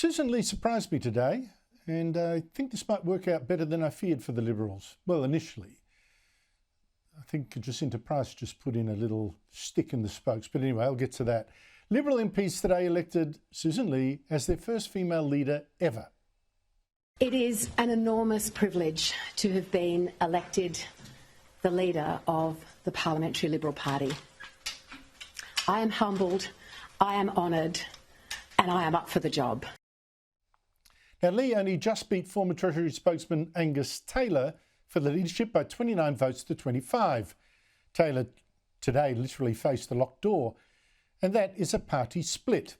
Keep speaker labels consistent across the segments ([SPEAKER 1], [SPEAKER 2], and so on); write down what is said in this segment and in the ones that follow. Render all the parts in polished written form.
[SPEAKER 1] Sussan Ley surprised me today, and I think this might work out better than I feared for the Liberals. Well, initially. I think Jacinta Price just put in a little stick in the spokes, but anyway, I'll get to that. Liberal MPs today elected Sussan Ley as their first female leader ever.
[SPEAKER 2] It is an enormous privilege to have been elected the leader of the Parliamentary Liberal Party. I am humbled, I am honoured, and I am up for the job.
[SPEAKER 1] Now, Ley only just beat former Treasury spokesman Angus Taylor for the leadership by 29 votes to 25. Taylor today literally faced the locked door, and that is a party split.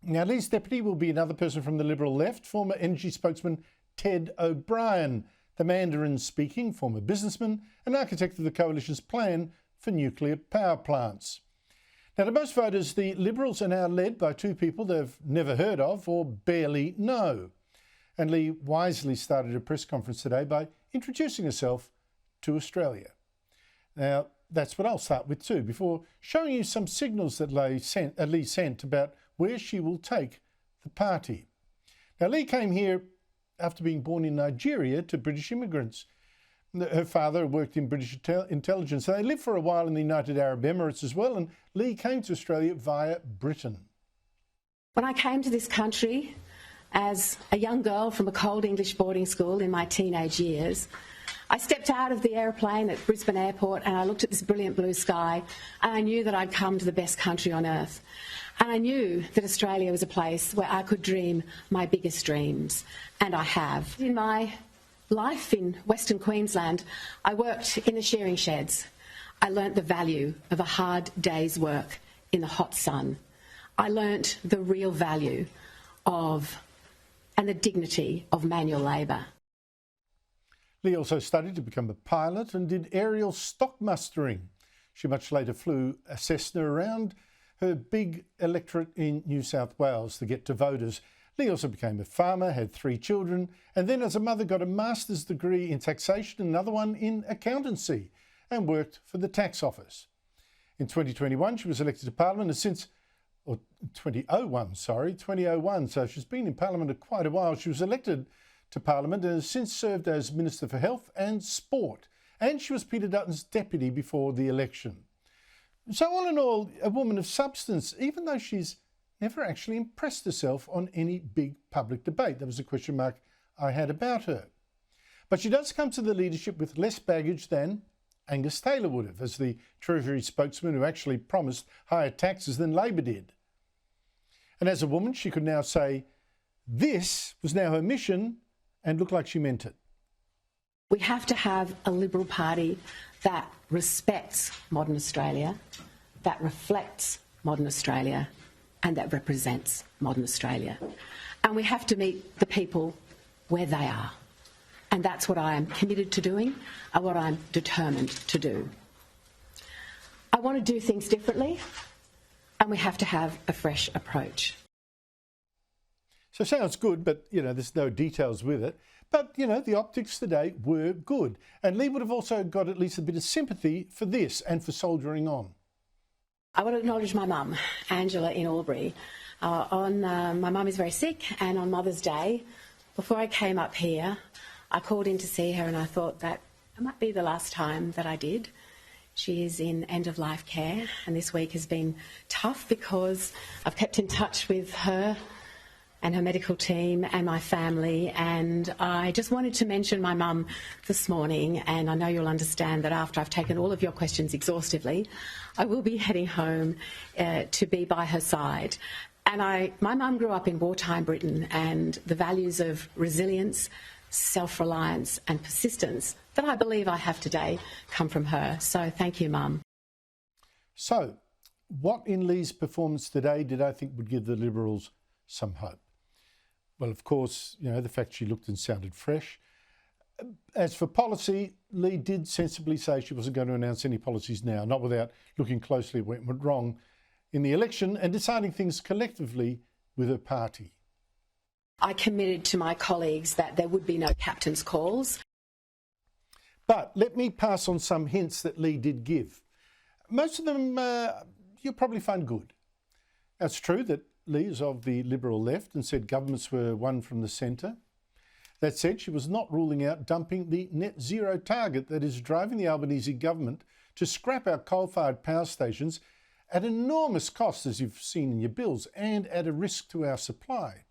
[SPEAKER 1] Now, Ley's deputy will be another person from the Liberal left, former energy spokesman Ted O'Brien, the Mandarin-speaking former businessman and architect of the Coalition's plan for nuclear power plants. Now, to most voters, the Liberals are now led by two people they've never heard of or barely know. And Ley wisely started a press conference today by introducing herself to Australia. Now, that's what I'll start with too, before showing you some signals that Ley sent about where she will take the party. Now, Ley came here after being born in Nigeria to British immigrants. Her father worked in British intelligence. They lived for a while in the United Arab Emirates as well, and Ley came to Australia via Britain.
[SPEAKER 2] When I came to this country as a young girl from a cold English boarding school in my teenage years, I stepped out of the aeroplane at Brisbane Airport and I looked at this brilliant blue sky, and I knew that I'd come to the best country on earth. And I knew that Australia was a place where I could dream my biggest dreams, and I have. In my life in Western Queensland, I worked in the shearing sheds. I learnt the value of a hard day's work in the hot sun. I learnt the real value of and the dignity of manual labour.
[SPEAKER 1] Ley also studied to become a pilot and did aerial stock mustering. She much later flew a Cessna around her big electorate in New South Wales to get to voters. Ley also became a farmer, had 3 children, and then as a mother got a master's degree in taxation and another one in accountancy, and worked for the tax office. In 2021, she was elected to Parliament, and since 2001, so she's been in Parliament quite a while. She was elected to Parliament and has since served as Minister for Health and Sport, and she was Peter Dutton's deputy before the election. So all in all, a woman of substance, even though she's never actually impressed herself on any big public debate. That was a question mark I had about her. But she does come to the leadership with less baggage than Angus Taylor would have, as the Treasury spokesman who actually promised higher taxes than Labor did. And as a woman, she could now say this was now her mission and look like she meant it.
[SPEAKER 2] We have to have a Liberal Party that respects modern Australia, that reflects modern Australia, and that represents modern Australia. And we have to meet the people where they are. And that's what I am committed to doing and what I'm determined to do. I want to do things differently, and we have to have a fresh approach.
[SPEAKER 1] So sounds good, but, there's no details with it. But, the optics today were good. And Ley would have also got at least a bit of sympathy for this and for soldiering on.
[SPEAKER 2] I want to acknowledge my mum, Angela in Albury. My mum is very sick, and on Mother's Day, before I came up here, I called in to see her and I thought that it might be the last time that I did. She is in end-of-life care, and this week has been tough because I've kept in touch with her and her medical team and my family, and I just wanted to mention my mum this morning, and I know you'll understand that after I've taken all of your questions exhaustively, I will be heading home to be by her side. And my mum grew up in wartime Britain, and the values of resilience, self-reliance and persistence that I believe I have today come from her. So thank you, Mum.
[SPEAKER 1] So what in Ley's performance today did I think would give the Liberals some hope? Well, of course, the fact she looked and sounded fresh. As for policy, Ley did sensibly say she wasn't going to announce any policies now, not without looking closely at what went wrong in the election and deciding things collectively with her party.
[SPEAKER 2] I committed to my colleagues that there would be no captain's calls.
[SPEAKER 1] But let me pass on some hints that Ley did give. Most of them you'll probably find good. It's true that Ley is of the Liberal left and said governments were one from the centre. That said, she was not ruling out dumping the net zero target that is driving the Albanese government to scrap our coal-fired power stations at enormous cost, as you've seen in your bills, and at a risk to our supply.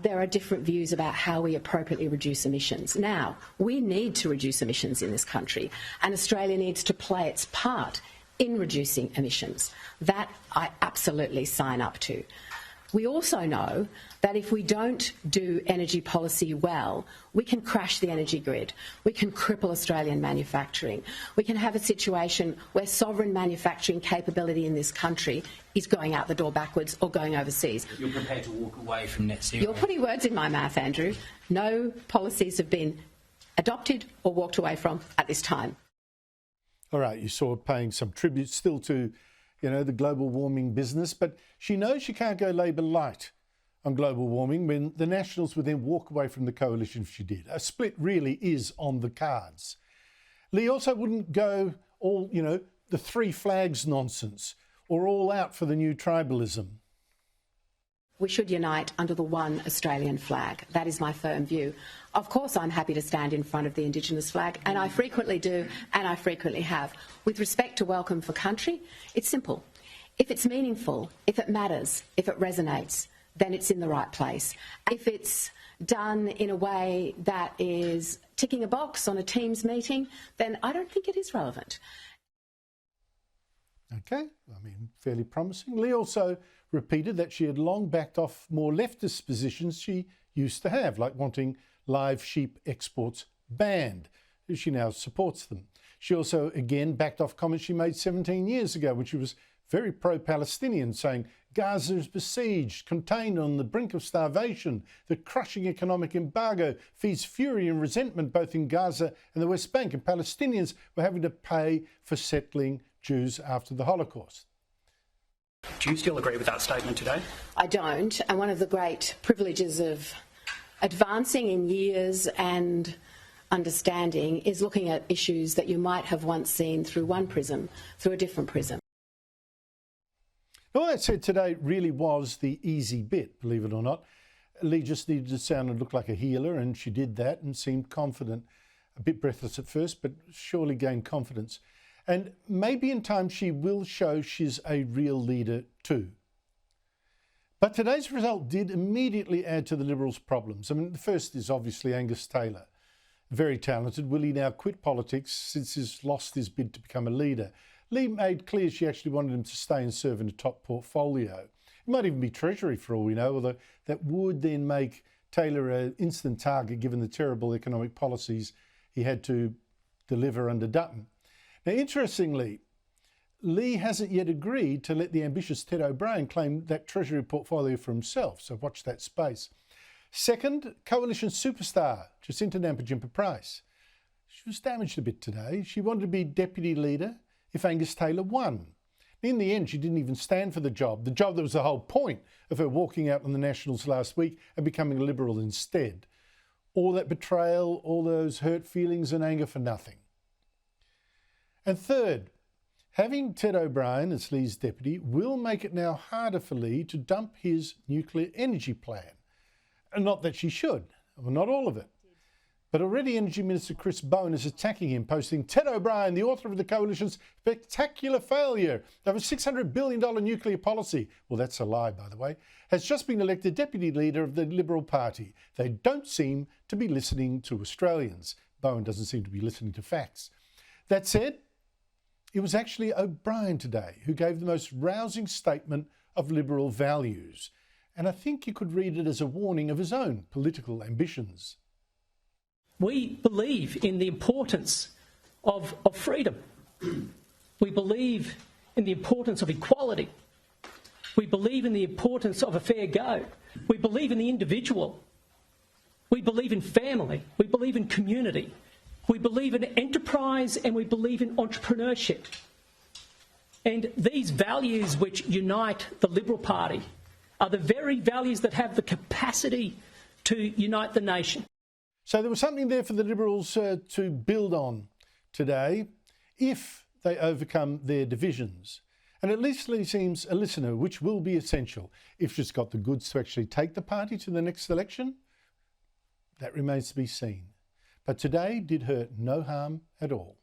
[SPEAKER 2] There are different views about how we appropriately reduce emissions. Now, we need to reduce emissions in this country, and Australia needs to play its part in reducing emissions. That I absolutely sign up to. We also know that if we don't do energy policy well, we can crash the energy grid, we can cripple Australian manufacturing, we can have a situation where sovereign manufacturing capability in this country is going out the door backwards or going overseas.
[SPEAKER 3] You're prepared to walk away from net zero?
[SPEAKER 2] You're putting words in my mouth, Andrew. No policies have been adopted or walked away from at this time.
[SPEAKER 1] All right, you saw her paying some tribute still to, the global warming business, but she knows she can't go Labor light on global warming when the Nationals would then walk away from the coalition if she did. A split really is on the cards. Ley also wouldn't go all, the three flags nonsense or all out for the new tribalism.
[SPEAKER 2] We should unite under the one Australian flag. That is my firm view. Of course, I'm happy to stand in front of the Indigenous flag, and I frequently do, and I frequently have. With respect to Welcome for Country, it's simple. If it's meaningful, if it matters, if it resonates, then it's in the right place. If it's done in a way that is ticking a box on a Teams meeting, then I don't think it is relevant.
[SPEAKER 1] Okay, fairly promising. Ley also repeated that she had long backed off more leftist positions she used to have, like wanting live sheep exports banned. She now supports them. She also again backed off comments she made 17 years ago when she was very pro-Palestinian, saying Gaza is besieged, contained on the brink of starvation. The crushing economic embargo feeds fury and resentment both in Gaza and the West Bank, and Palestinians were having to pay for settling Jews after the Holocaust.
[SPEAKER 3] Do you still agree with that statement today?
[SPEAKER 2] I don't, and one of the great privileges of advancing in years and understanding is looking at issues that you might have once seen through one prism, through a different prism.
[SPEAKER 1] All that said today really was the easy bit, believe it or not. Ley just needed to sound and look like a healer, and she did that and seemed confident. A bit breathless at first, but surely gained confidence. And maybe in time she will show she's a real leader too. But today's result did immediately add to the Liberals' problems. The first is obviously Angus Taylor. Very talented. Will he now quit politics since he's lost his bid to become a leader? Ley made clear she actually wanted him to stay and serve in a top portfolio. It might even be Treasury for all we know, although that would then make Taylor an instant target given the terrible economic policies he had to deliver under Dutton. Now, interestingly, Ley hasn't yet agreed to let the ambitious Ted O'Brien claim that Treasury portfolio for himself, so watch that space. Second, coalition superstar Jacinta Nampijinpa-Price. She was damaged a bit today. She wanted to be deputy leader if Angus Taylor won. In the end, she didn't even stand for the job that was the whole point of her walking out on the Nationals last week and becoming a Liberal instead. All that betrayal, all those hurt feelings and anger for nothing. And third, having Ted O'Brien as Ley's deputy will make it now harder for Ley to dump his nuclear energy plan. And not that she should, well, not all of it. But already Energy Minister Chris Bowen is attacking him, posting Ted O'Brien, the author of the coalition's spectacular failure of a $600 billion nuclear policy, well, that's a lie, by the way, has just been elected deputy leader of the Liberal Party. They don't seem to be listening to Australians. Bowen doesn't seem to be listening to facts. That said, it was actually O'Brien today who gave the most rousing statement of Liberal values. And I think you could read it as a warning of his own political ambitions.
[SPEAKER 4] We believe in the importance of freedom. We believe in the importance of equality. We believe in the importance of a fair go. We believe in the individual. We believe in family. We believe in community. We believe in enterprise, and we believe in entrepreneurship. And these values which unite the Liberal Party are the very values that have the capacity to unite the nation.
[SPEAKER 1] So there was something there for the Liberals to build on today if they overcome their divisions. And at least Lee seems a listener, which will be essential. If she's got the goods to actually take the party to the next election, that remains to be seen. But today did her no harm at all.